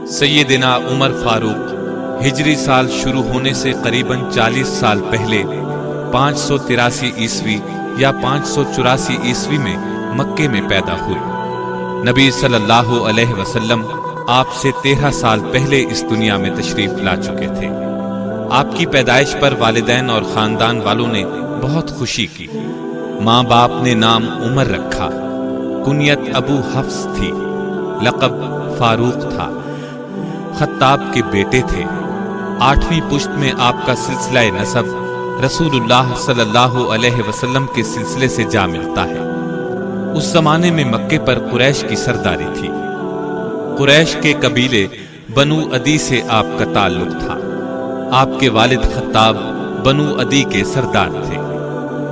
سیدنا عمر فاروق ہجری سال شروع ہونے سے قریباً 40 سال پہلے 583 عیسوی یا 584 عیسوی میں مکے میں پیدا ہوئے۔ نبی صلی اللہ علیہ وسلم آپ سے 13 سال پہلے اس دنیا میں تشریف لا چکے تھے۔ آپ کی پیدائش پر والدین اور خاندان والوں نے بہت خوشی کی۔ ماں باپ نے نام عمر رکھا، کنیت ابو حفص تھی، لقب فاروق تھا۔ خطاب کے بیٹے تھے۔ 8ویں پشت میں آپ کا سلسلہ نسب رسول اللہ صلی اللہ علیہ وسلم کے سلسلے سے جا ملتا ہے۔ اس زمانے میں مکے پر قریش کی سرداری تھی۔ قریش کے قبیلے بنو عدی سے آپ کا تعلق تھا۔ آپ کے والد خطاب بنو عدی کے سردار تھے۔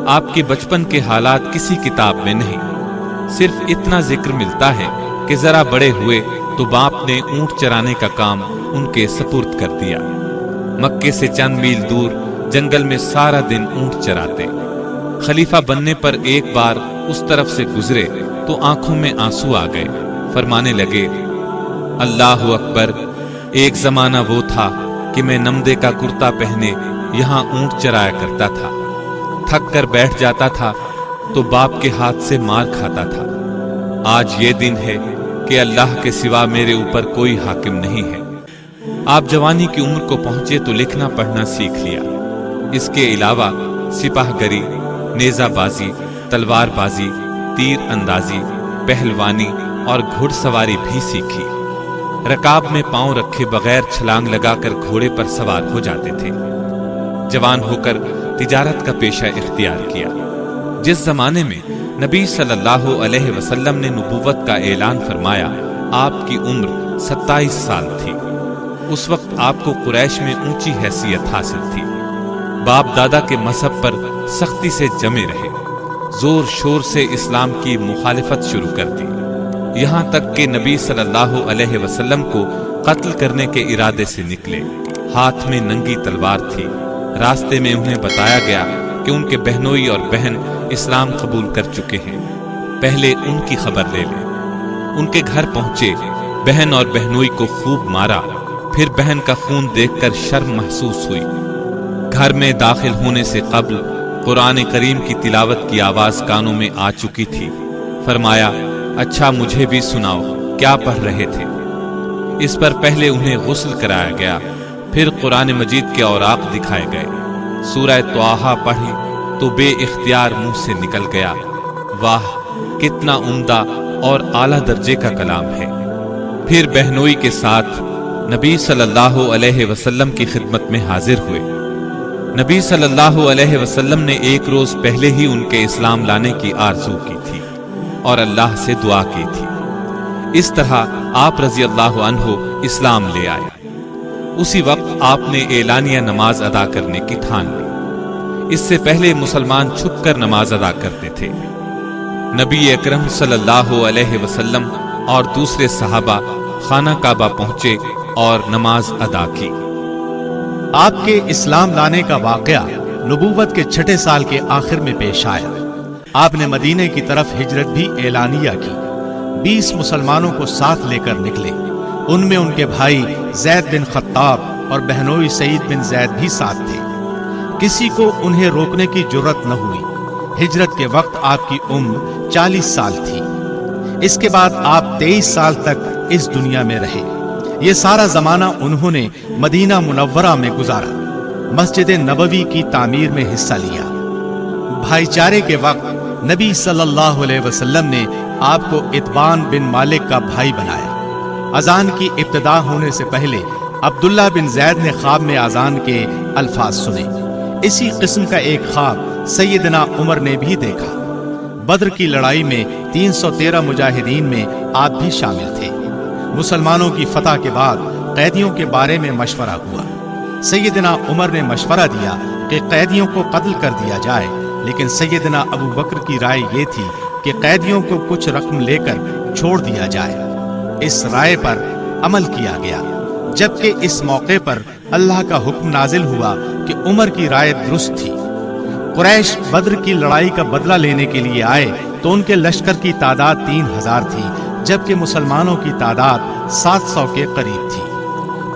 آپ کے بچپن کے حالات کسی کتاب میں نہیں، صرف اتنا ذکر ملتا ہے کہ ذرا بڑے ہوئے تو باپ نے اونٹ چرانے کا کام ان کے سپرد کر دیا۔ مکے سے چند میل دور جنگل میں سارا دن اونٹ چراتے۔ خلیفہ بننے پر ایک بار اس طرف سے گزرے تو آنکھوں میں آنسو آ گئے۔ فرمانے لگے، اللہ اکبر، ایک زمانہ وہ تھا کہ میں نمدے کا کرتا پہنے یہاں اونٹ چرایا کرتا تھا۔ تھک کر بیٹھ جاتا تھا تو باپ کے ہاتھ سے مار کھاتا تھا۔ آج یہ دن ہے کہ اللہ کے سوا میرے اوپر کوئی حاکم نہیں ہے۔ آپ جوانی کی عمر کو پہنچے تو لکھنا پڑھنا سیکھ لیا۔ اس کے علاوہ سپاہ گری، نیزہ بازی، تلوار بازی، تیر اندازی، پہلوانی اور گھڑ سواری بھی سیکھی۔ رکاب میں پاؤں رکھے بغیر چھلانگ لگا کر گھوڑے پر سوار ہو جاتے تھے۔ جوان ہو کر تجارت کا پیشہ اختیار کیا۔ جس زمانے میں نبی صلی اللہ علیہ وسلم نے نبوت کا اعلان فرمایا، آپ کی عمر 27 سال تھی۔ اس وقت آپ کو قریش میں اونچی حیثیت حاصل تھی۔ باپ دادا کے مذہب پر سختی سے جمے رہے، زور شور سے اسلام کی مخالفت شروع کر دی، یہاں تک کہ نبی صلی اللہ علیہ وسلم کو قتل کرنے کے ارادے سے نکلے۔ ہاتھ میں ننگی تلوار تھی۔ راستے میں انہیں بتایا گیا کہ ان کے بہنوئی اور بہن اسلام قبول کر چکے ہیں، پہلے ان کی خبر لے لیں۔ ان کے گھر پہنچے، بہن اور بہنوئی کو خوب مارا، پھر بہن کا خون دیکھ کر شرم محسوس ہوئی۔ گھر میں داخل ہونے سے قبل قرآن کریم کی تلاوت کی آواز کانوں میں آ چکی تھی۔ فرمایا، اچھا مجھے بھی سناؤ، کیا پڑھ رہے تھے؟ اس پر پہلے انہیں غسل کرایا گیا، پھر قرآن مجید کے اوراق دکھائے گئے۔ سورہ طٰہٰ پڑھی تو بے اختیار منہ سے نکل گیا، واہ کتنا عمدہ اور اعلیٰ درجے کا کلام ہے۔ پھر بہنوئی کے ساتھ نبی صلی اللہ علیہ وسلم کی خدمت میں حاضر ہوئے۔ نبی صلی اللہ علیہ وسلم نے ایک روز پہلے ہی ان کے اسلام لانے کی آرزو کی تھی اور اللہ سے دعا کی تھی۔ اس طرح آپ رضی اللہ عنہ اسلام لے آئے۔ اسی وقت آپ نے اعلانیہ نماز ادا کرنے کی ٹھان لی۔ اس سے پہلے مسلمان چھپ کر نماز ادا کرتے تھے۔ نبی اکرم صلی اللہ علیہ وسلم اور دوسرے صحابہ خانہ کعبہ پہنچے اور نماز ادا کی۔ آپ کے اسلام لانے کا واقعہ نبوت کے 6 سال کے آخر میں پیش آیا۔ آپ نے مدینے کی طرف ہجرت بھی اعلانیہ کی۔ 20 مسلمانوں کو ساتھ لے کر نکلے۔ ان میں ان کے بھائی زید بن خطاب اور بہنوئی سعید بن زید بھی ساتھ تھے۔ کسی کو انہیں روکنے کی جرت نہ ہوئی۔ ہجرت کے وقت آپ کی عمر 40 سال تھی۔ اس کے بعد آپ 23 سال تک اس دنیا میں رہے۔ یہ سارا زمانہ انہوں نے مدینہ منورہ میں گزارا، مسجد نبوی کی تعمیر میں حصہ لیا۔ بھائی چارے کے وقت نبی صلی اللہ علیہ وسلم نے آپ کو اتبان بن مالک کا بھائی بنایا۔ اذان کی ابتدا ہونے سے پہلے عبداللہ بن زید نے خواب میں اذان کے الفاظ سنے۔ اسی قسم کا ایک خواب سیدنا عمر نے بھی دیکھا۔ بدر کی لڑائی میں 313 مجاہدین میں آپ بھی شامل تھے۔ مسلمانوں کی فتح کے بعد قیدیوں کے بارے میں مشورہ ہوا۔ سیدنا عمر نے مشورہ دیا کہ قیدیوں کو قتل کر دیا جائے، لیکن سیدنا ابو بکر کی رائے یہ تھی کہ قیدیوں کو کچھ رقم لے کر چھوڑ دیا جائے۔ اس رائے پر عمل کیا گیا، جبکہ اس موقع پر اللہ کا حکم نازل ہوا کہ عمر کی رائے درست تھی۔ قریش بدر کی لڑائی کا بدلہ لینے کے لیے آئے تو ان کے لشکر کی تعداد 3000 تھی، جبکہ مسلمانوں کی تعداد 700 کے قریب تھی۔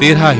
13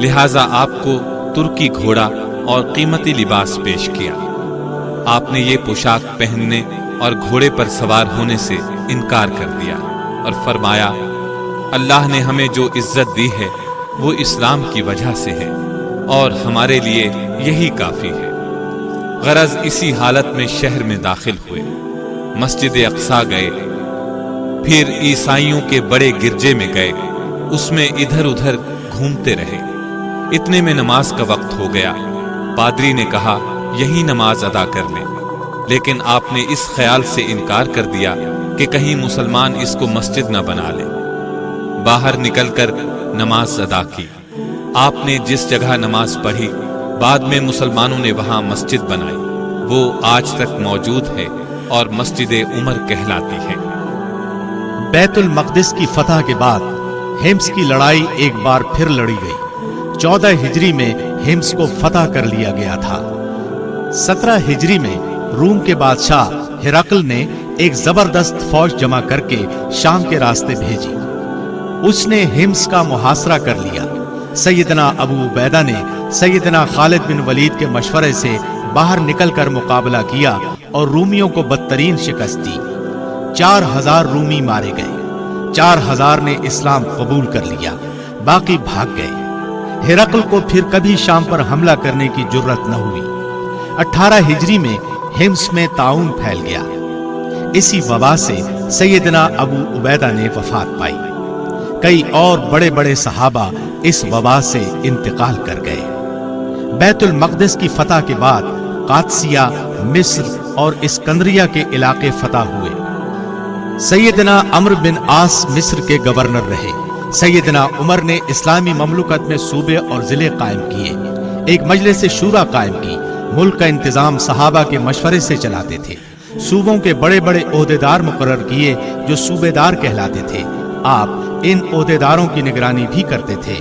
لہٰذا آپ کو ترکی گھوڑا اور قیمتی لباس پیش کیا۔ آپ نے یہ پوشاک پہننے اور گھوڑے پر سوار ہونے سے انکار کر دیا اور فرمایا، اللہ نے ہمیں جو عزت دی ہے وہ اسلام کی وجہ سے ہے اور ہمارے لیے یہی کافی ہے۔ غرض اسی حالت میں شہر میں داخل ہوئے، مسجد اقصیٰ گئے، پھر عیسائیوں کے بڑے گرجے میں گئے، اس میں ادھر ادھر گھومتے رہے۔ اتنے میں نماز کا وقت ہو گیا۔ پادری نے کہا یہی نماز ادا کر لیں، لیکن آپ نے اس خیال سے انکار کر دیا کہ کہیں مسلمان اس کو مسجد نہ بنا لیں۔ باہر نکل کر نماز ادا کی۔ آپ نے جس جگہ نماز پڑھی بعد میں مسلمانوں نے وہاں مسجد بنائی، وہ آج تک موجود ہے اور مسجد عمر کہلاتی ہے۔ بیت المقدس کی فتح کے بعد ہمس کی لڑائی ایک بار پھر لڑی گئی۔ 14 ہجری میں ہمس کو فتح کر لیا گیا تھا۔ 17 ہجری میں روم کے بادشاہ ہرقل نے ایک زبردست فوج جمع کر کے شام کے راستے بھیجی۔ اس نے ہمس کا محاصرہ کر لیا۔ سیدنا ابو عبیدہ نے سیدنا خالد بن ولید کے مشورے سے باہر نکل کر مقابلہ کیا اور رومیوں کو بدترین شکست دی۔ 4000 رومی مارے گئے، 4000 نے اسلام قبول کر لیا، باقی بھاگ گئے۔ ہرقل کو پھر کبھی شام پر حملہ کرنے کی جرت نہ ہوئی۔ 18 ہجری میں ہمس میں طاعون پھیل گیا۔ اسی وبا سے سیدنا ابو عبیدہ نے وفات پائی۔ کئی اور بڑے بڑے صحابہ اس وبا سے انتقال کر گئے۔ بیت المقدس کی فتح کے بعد قادسیہ، مصر اور اسکندریہ کے علاقے فتح ہوئے۔ سیدنا عمرو بن عاص مصر کے گورنر رہے۔ سیدنا عمر نے اسلامی مملکت میں صوبے اور ضلع قائم کیے، ایک مجلس شورا قائم کی۔ ملک کا انتظام صحابہ کے مشورے سے چلاتے تھے۔ صوبوں کے بڑے بڑے عہدیدار مقرر کیے جو صوبے دار کہلاتے تھے۔ آپ ان عہدیداروں کی نگرانی بھی کرتے تھے،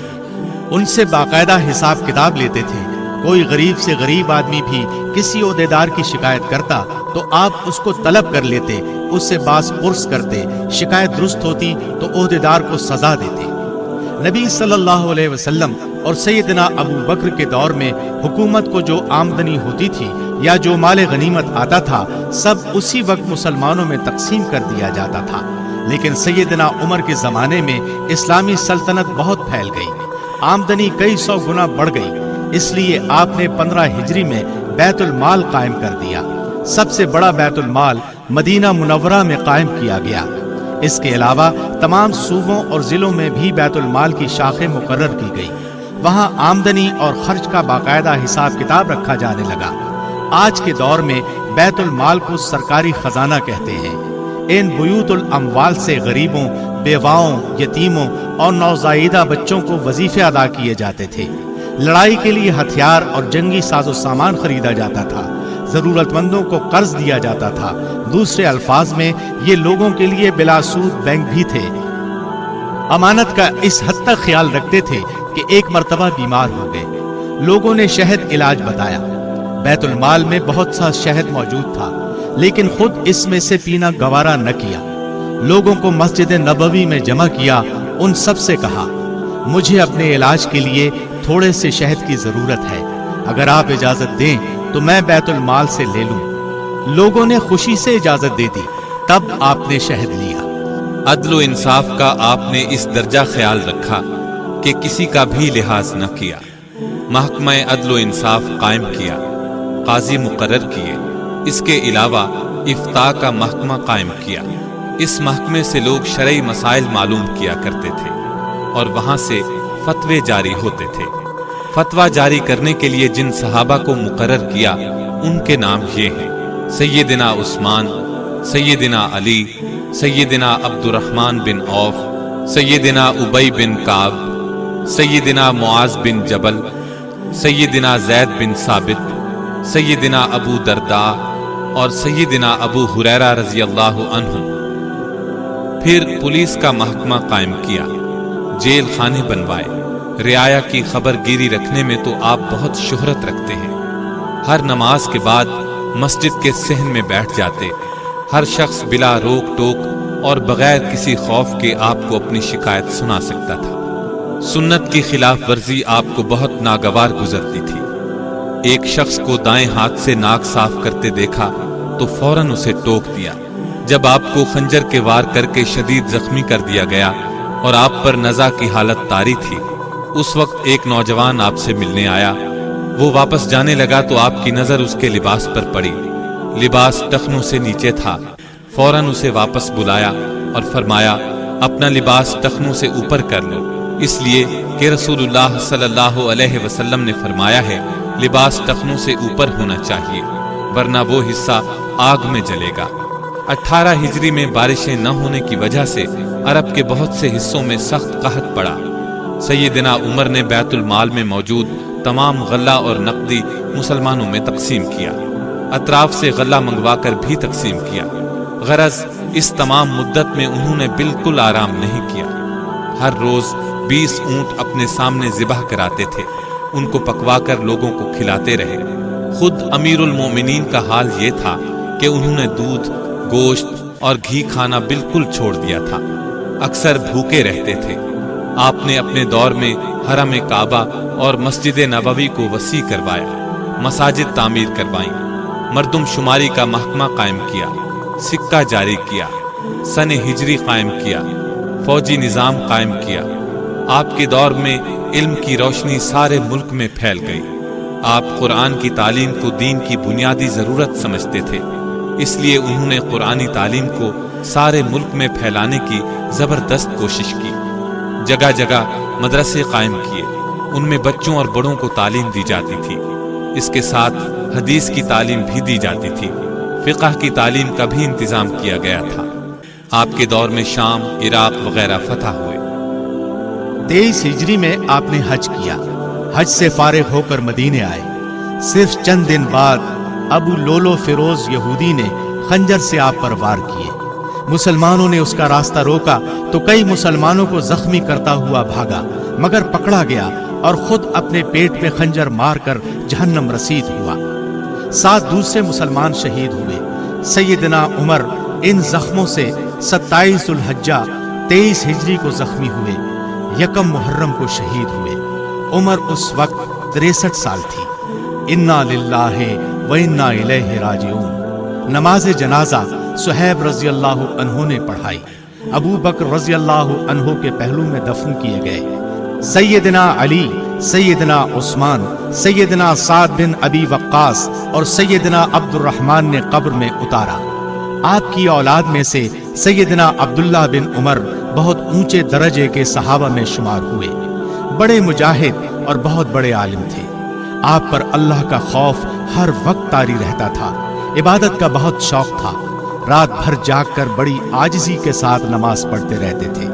ان سے باقاعدہ حساب کتاب لیتے تھے۔ کوئی غریب سے غریب آدمی بھی کسی عہدیدار کی شکایت کرتا تو آپ اس کو طلب کر لیتے، اس سے باز پرس کرتے، شکایت درست ہوتی تو عہدیدار کو سزا دیتے۔ نبی صلی اللہ علیہ وسلم اور سیدنا ابو بکر کے دور میں حکومت کو جو آمدنی ہوتی تھی یا جو مال غنیمت آتا تھا سب اسی وقت مسلمانوں میں تقسیم کر دیا جاتا تھا۔ لیکن سیدنا عمر کے زمانے میں اسلامی سلطنت بہت پھیل گئی، آمدنی کئی سو گنا بڑھ گئی، اس لیے آپ نے 15 ہجری میں بیت المال قائم کر دیا۔ سب سے بڑا بیت المال مدینہ منورہ میں قائم کیا گیا۔ اس کے علاوہ تمام صوبوں اور ضلعوں میں بھی بیت المال کی شاخیں مقرر کی گئی۔ وہاں آمدنی اور خرچ کا باقاعدہ حساب کتاب رکھا جانے لگا۔ آج کے دور میں بیت المال کو سرکاری خزانہ کہتے ہیں۔ ان بیوت الاموال سے غریبوں، بیواؤں، یتیموں اور نوزائیدہ بچوں کو وظیفے ادا کیے جاتے تھے۔ لڑائی کے لیے ہتھیار اور جنگی ساز و سامان خریدا جاتا تھا۔ ضرورت مندوں کو قرض دیا جاتا تھا۔ دوسرے الفاظ میں یہ لوگوں کے لیے بلا سود بینک بھی تھے۔ امانت کا اس حد تک خیال رکھتے تھے کہ ایک مرتبہ بیمار ہو گئے، لوگوں نے شہد علاج بتایا۔ بیت المال میں بہت سا شہد موجود تھا، لیکن خود اس میں سے پینا گوارا نہ کیا۔ لوگوں کو مسجد نبوی میں جمع کیا، ان سب سے کہا مجھے اپنے علاج کے لیے تھوڑے سے شہد کی ضرورت ہے، اگر آپ اجازت دیں تو میں بیت المال سے لے لوں۔ لوگوں نے خوشی سے اجازت دے دی، تب آپ نے شہد لیا۔ عدل و انصاف کا آپ نے اس درجہ خیال رکھا کہ کسی کا بھی لحاظ نہ کیا۔ محکمہ عدل و انصاف قائم کیا، قاضی مقرر کیے۔ اس کے علاوہ افتاء کا محکمہ قائم کیا۔ اس محکمے سے لوگ شرعی مسائل معلوم کیا کرتے تھے اور وہاں سے فتوے جاری ہوتے تھے۔ فتویٰ جاری کرنے کے لیے جن صحابہ کو مقرر کیا ان کے نام یہ ہیں: سیدنا عثمان، سیدنا علی، سیدنا عبد الرحمن بن عوف، سیدنا ابی بن کعب، سیدنا معاذ بن جبل، سیدنا زید بن ثابت، سیدنا ابو درداء اور سیدنا ابو ہریرہ رضی اللہ عنہ۔ پھر پولیس کا محکمہ قائم کیا، جیل خانے بنوائے۔ رعایا کی خبر گیری رکھنے میں تو آپ بہت شہرت رکھتے ہیں۔ ہر نماز کے بعد مسجد کے صحن میں بیٹھ جاتے، ہر شخص بلا روک ٹوک اور بغیر کسی خوف کے آپ کو اپنی شکایت سنا سکتا تھا۔ سنت کی خلاف ورزی آپ کو بہت ناگوار گزرتی تھی۔ ایک شخص کو دائیں ہاتھ سے ناک صاف کرتے دیکھا تو فوراً اسے ٹوک دیا۔ جب آپ کو خنجر کے وار کر کے شدید زخمی کر دیا گیا اور آپ پر نزع کی حالت طاری تھی، اس وقت ایک نوجوان آپ سے ملنے آیا۔ وہ واپس جانے لگا تو آپ کی نظر اس کے لباس پر پڑی۔ لباس ٹخنوں سے نیچے تھا۔ فوراً اسے واپس بلایا اور فرمایا، اپنا لباس ٹخنوں سے اوپر کر لو، اس لیے کہ رسول اللہ صلی اللہ علیہ وسلم نے فرمایا ہے لباس ٹخنوں سے اوپر ہونا چاہیے، ورنہ وہ حصہ آگ میں جلے گا۔ 18 ہجری میں بارشیں نہ ہونے کی وجہ سے عرب کے بہت سے حصوں میں سخت قحط پڑا۔ سیدنا عمر نے بیت المال میں موجود تمام غلہ اور نقدی مسلمانوں میں تقسیم کیا۔ اطراف سے غلہ منگوا کر بھی تقسیم کیا۔ غرض اس تمام مدت میں انہوں نے بالکل آرام نہیں کیا۔ ہر روز 20 اونٹ اپنے سامنے ذبح کراتے تھے، ان کو پکوا کر لوگوں کو کھلاتے رہے۔ خود امیر المومنین کا حال یہ تھا کہ انہوں نے دودھ، گوشت اور گھی کھانا بالکل چھوڑ دیا تھا، اکثر بھوکے رہتے تھے۔ آپ نے اپنے دور میں حرم کعبہ اور مسجد نبوی کو وسیع کروایا، مساجد تعمیر کروائیں، مردم شماری کا محکمہ قائم کیا، سکہ جاری کیا، سن ہجری قائم کیا، فوجی نظام قائم کیا۔ آپ کے دور میں علم کی روشنی سارے ملک میں پھیل گئی۔ آپ قرآن کی تعلیم کو دین کی بنیادی ضرورت سمجھتے تھے، اس لیے انہوں نے قرآنی تعلیم کو سارے ملک میں پھیلانے کی زبردست کوشش کی۔ جگہ جگہ مدرسے قائم کیے، ان میں بچوں اور بڑوں کو تعلیم دی جاتی تھی۔ اس کے ساتھ حدیث کی تعلیم بھی دی جاتی تھی، فقہ کی تعلیم کا بھی انتظام کیا گیا تھا۔ آپ کے دور میں شام، عراق وغیرہ فتح ہوئے۔ 23 ہجری میں آپ نے حج کیا۔ حج سے فارغ ہو کر مدینے آئے۔ صرف چند دن بعد ابو لولو فیروز یہودی نے خنجر سے آپ پر وار کیے۔ مسلمانوں نے اس کا راستہ روکا تو کئی مسلمانوں کو زخمی کرتا ہوا بھاگا، مگر پکڑا گیا اور خود اپنے پیٹ پہ خنجر مار کر جہنم رسید ہوا۔ 7 دوسرے مسلمان شہید ہوئے۔ سیدنا عمر ان زخموں سے 27 ذوالحجہ 23 ہجری کو زخمی ہوئے، 1 محرم کو شہید ہوئے۔ عمر اس وقت 63 سال تھی۔ انا للہ و انا الیہ راجعون۔ نماز جنازہ صہیب رضی اللہ عنہ نے پڑھائی۔ ابو بکر رضی اللہ عنہ کے پہلو میں دفن کیے گئے۔ سیدنا علی، سیدنا عثمان، سیدنا سعد بن ابی وقاص اور سیدنا عبد الرحمن نے قبر میں اتارا۔ آپ کی اولاد میں سے سیدنا عبداللہ بن عمر بہت اونچے درجے کے صحابہ میں شمار ہوئے، بڑے مجاہد اور بہت بڑے عالم تھے۔ آپ پر اللہ کا خوف ہر وقت طاری رہتا تھا، عبادت کا بہت شوق تھا، رات بھر جاگ کر بڑی عاجزی کے ساتھ نماز پڑھتے رہتے تھے۔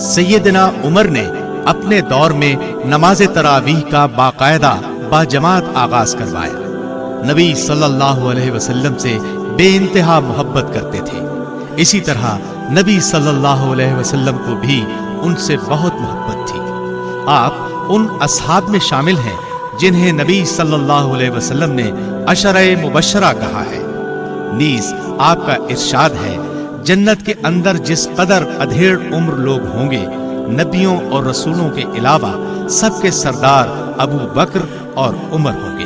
سیدنا عمر نے اپنے دور میں نماز تراویح کا باقاعدہ باجماعت آغاز کروایا۔ نبی صلی اللہ علیہ وسلم سے بے انتہا محبت کرتے تھے، اسی طرح نبی صلی اللہ علیہ وسلم کو بھی ان سے بہت محبت تھی۔ آپ ان اصحاب میں شامل ہیں جنہیں نبی صلی اللہ علیہ وسلم نے عشرہ مبشرہ کہا ہے۔ نیز آپ کا ارشاد ہے، جنت کے اندر جس قدر ادھیڑ عمر لوگ ہوں گے، نبیوں اور رسولوں کے علاوہ سب کے سردار ابو بکر اور عمر ہوں گے۔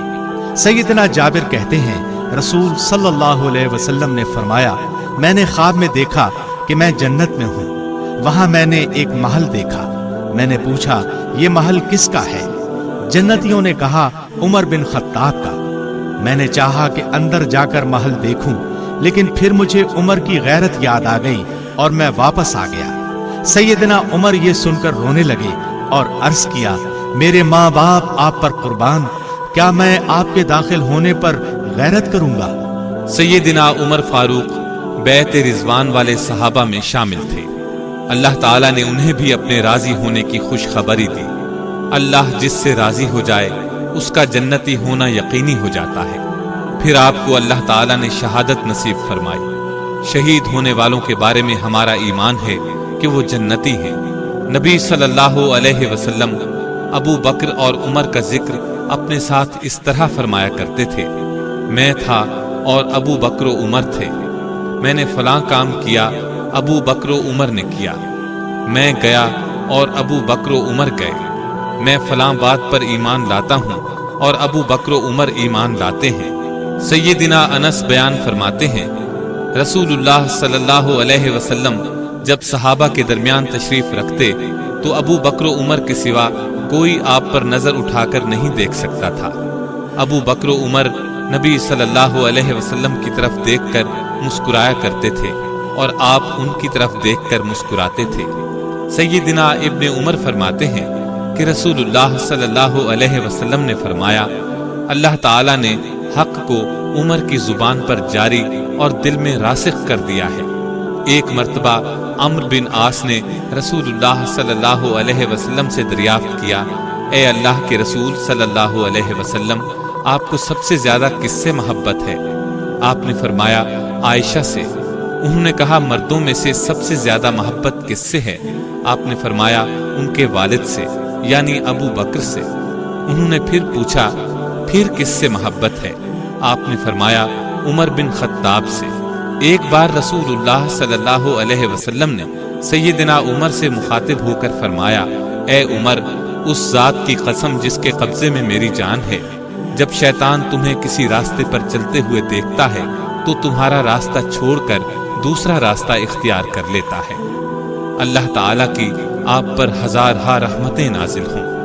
سیدنا جابر کہتے ہیں، رسول صلی اللہ علیہ وسلم نے فرمایا، میں نے خواب میں دیکھا کہ میں جنت میں ہوں، وہاں میں نے ایک محل دیکھا۔ میں نے پوچھا، یہ محل کس کا ہے؟ جنتیوں نے کہا، عمر بن خطاب کا۔ میں نے چاہا کہ اندر جا کر محل دیکھوں، لیکن پھر مجھے عمر کی غیرت یاد آ گئی اور میں واپس آ گیا۔ سیدنا عمر یہ سن کر رونے لگے اور عرض کیا، میرے ماں باپ آپ پر قربان، کیا میں آپ کے داخل ہونے پر غیرت کروں گا؟ سیدنا عمر فاروق بیعت رضوان والے صحابہ میں شامل تھے۔ اللہ تعالیٰ نے انہیں بھی اپنے راضی ہونے کی خوشخبری دی۔ اللہ جس سے راضی ہو جائے اس کا جنتی ہونا یقینی ہو جاتا ہے۔ پھر آپ کو اللہ تعالیٰ نے شہادت نصیب فرمائی۔ شہید ہونے والوں کے بارے میں ہمارا ایمان ہے کہ وہ جنتی ہیں۔ نبی صلی اللہ علیہ وسلم ابو بکر اور عمر کا ذکر اپنے ساتھ اس طرح فرمایا کرتے تھے، میں تھا اور ابو بکر و عمر تھے، میں نے فلاں کام کیا، ابو بکر و عمر نے کیا، میں گیا اور ابو بکر و عمر گئے، میں فلاں بات پر ایمان لاتا ہوں اور ابو بکر و عمر ایمان لاتے ہیں۔ سیدنا انس بیان فرماتے ہیں، رسول اللہ صلی اللہ علیہ وسلم جب صحابہ کے درمیان تشریف رکھتے تو ابو بکر و عمر کے سوا کوئی آپ پر نظر اٹھا کر نہیں دیکھ سکتا تھا۔ ابو بکر و عمر نبی صلی اللہ علیہ وسلم کی طرف دیکھ کر مسکرایا کرتے تھے اور آپ ان کی طرف دیکھ کر مسکراتے تھے۔ سیدنا ابن عمر فرماتے ہیں کہ رسول اللہ صلی اللہ علیہ وسلم نے فرمایا، اللہ تعالیٰ نے حق کو عمر کی زبان پر جاری اور دل میں راسخ کر دیا ہے۔ ایک مرتبہ عمرو بن عاص نے رسول اللہ صلی اللہ علیہ وسلم سے دریافت کیا، اے اللہ کے رسول صلی اللہ علیہ وسلم، آپ کو سب سے زیادہ کس سے محبت ہے؟ آپ نے فرمایا، عائشہ سے۔ انہوں نے کہا، مردوں میں سے سب سے زیادہ محبت کس سے ہے؟ آپ نے فرمایا، ان کے والد سے، یعنی ابو بکر سے۔ انہوں نے پھر پوچھا، پھر کس سے محبت ہے؟ آپ نے فرمایا، عمر بن خطاب سے۔ ایک بار رسول اللہ صلی اللہ علیہ وسلم نے سیدنا عمر سے مخاطب ہو کر فرمایا، اے عمر، اس ذات کی قسم جس کے قبضے میں میری جان ہے، جب شیطان تمہیں کسی راستے پر چلتے ہوئے دیکھتا ہے تو تمہارا راستہ چھوڑ کر دوسرا راستہ اختیار کر لیتا ہے۔ اللہ تعالیٰ کی آپ پر ہزارہا رحمتیں نازل ہوں۔